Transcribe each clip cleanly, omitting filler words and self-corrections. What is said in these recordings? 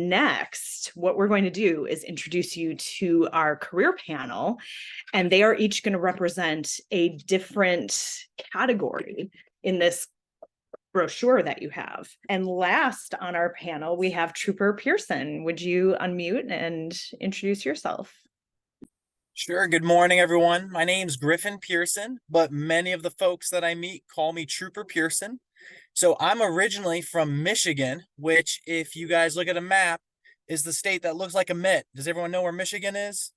Next, what we're going to do is introduce you to our career panel, and they are each going to represent a different category in this brochure that you have. And last on our panel, we have Trooper Pearson. Would you unmute and introduce yourself? Sure. Good morning, everyone. My name's Griffin Pearson, but many of the folks that I meet call me Trooper Pearson. So I'm originally from Michigan, which, if you guys look at a map, is the state that looks like a mitt. Does everyone know where Michigan is?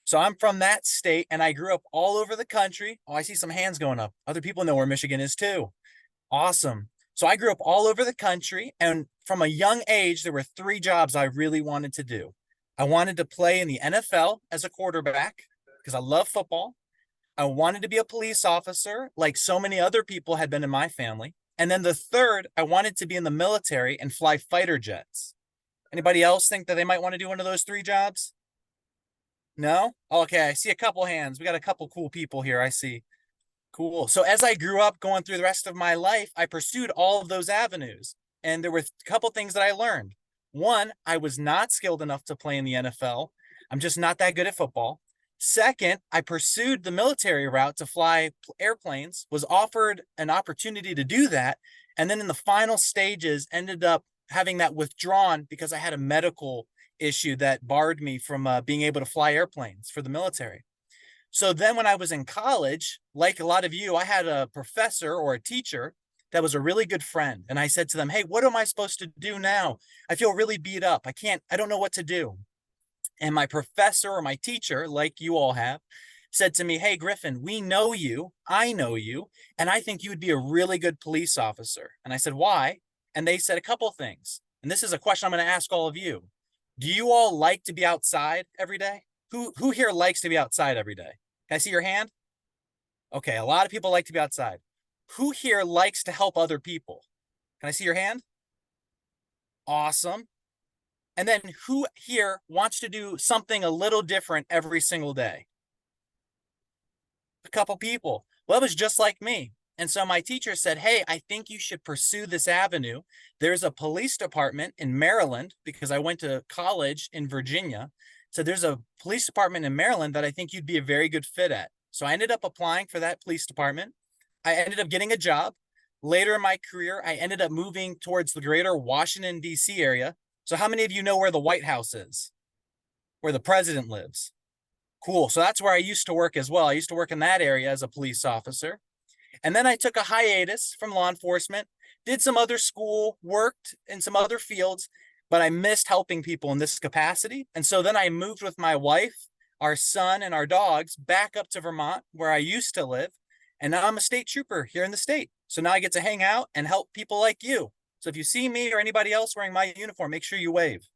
So I'm from that state, and I grew up all over the country. Oh, I see some hands going up. Other people know where Michigan is too. Awesome. So I grew up all over the country, and from a young age, there were 3 jobs I really wanted to do. I wanted to play in the NFL as a quarterback because I love football. I wanted to be a police officer like so many other people had been in my family. And then the third, I wanted to be in the military and fly fighter jets. Anybody else think that they might want to do one of those 3 jobs? No? Okay, I see a couple hands. We got a couple cool people here, I see. Cool. So as I grew up going through the rest of my life, I pursued all of those avenues. And there were a couple things that I learned. One, I was not skilled enough to play in the NFL. I'm just not that good at football. Second, I pursued the military route to fly airplanes, was offered an opportunity to do that, and then in the final stages ended up having that withdrawn because I had a medical issue that barred me from being able to fly airplanes for the military. So then when I was in college, like a lot of you, I had a professor or a teacher that was a really good friend. And I said to them, hey, what am I supposed to do now? I feel really beat up. I don't know what to do. And my professor or my teacher, like you all have, said to me, hey, Griffin, we know you, I know you, and I think you would be a really good police officer. And I said, why? And they said a couple things. And this is a question I'm going to ask all of you. Do you all like to be outside every day? Who here likes to be outside every day? Can I see your hand? Okay, a lot of people like to be outside. Who here likes to help other people? Can I see your hand? Awesome. And then who here wants to do something a little different every single day? A couple people. Well, it was just like me. And so my teacher said, hey, I think you should pursue this avenue. There's a police department in Maryland, because I went to college in Virginia. So there's a police department in Maryland that I think you'd be a very good fit at. So I ended up applying for that police department. I ended up getting a job. Later in my career, I ended up moving towards the greater Washington, D.C. area. So how many of you know where the White House is? Where the president lives? Cool. So that's where I used to work as well. I used to work in that area as a police officer. And then I took a hiatus from law enforcement, did some other school, worked in some other fields, but I missed helping people in this capacity. And so then I moved with my wife, our son, and our dogs back up to Vermont, where I used to live. And now I'm a state trooper here in the state. So now I get to hang out and help people like you. So if you see me or anybody else wearing my uniform, make sure you wave.